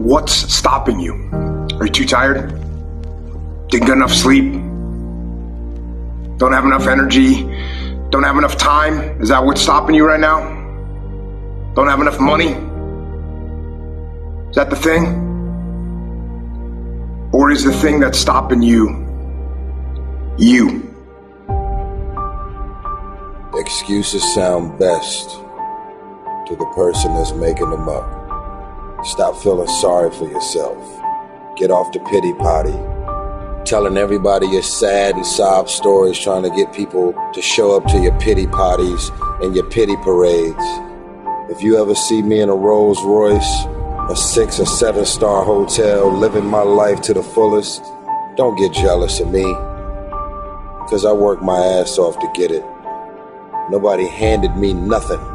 What's stopping you? Are you too tired? Didn't get enough sleep? Don't have enough energy? Don't have enough time? Is that what's stopping you right now? Don't have enough money? Is that the thing? Or is the thing that's stopping you, you? Excuses sound best to the person that's making them up. Stop feeling sorry for yourself. Get off the pity potty. Telling everybody your sad and sob stories, trying to get people to show up to your pity potties and your pity parades. If you ever see me in a Rolls Royce, a 6 or 7 star hotel, living my life to the fullest, don't get jealous of me, because I worked my ass off to get it. Nobody handed me nothing.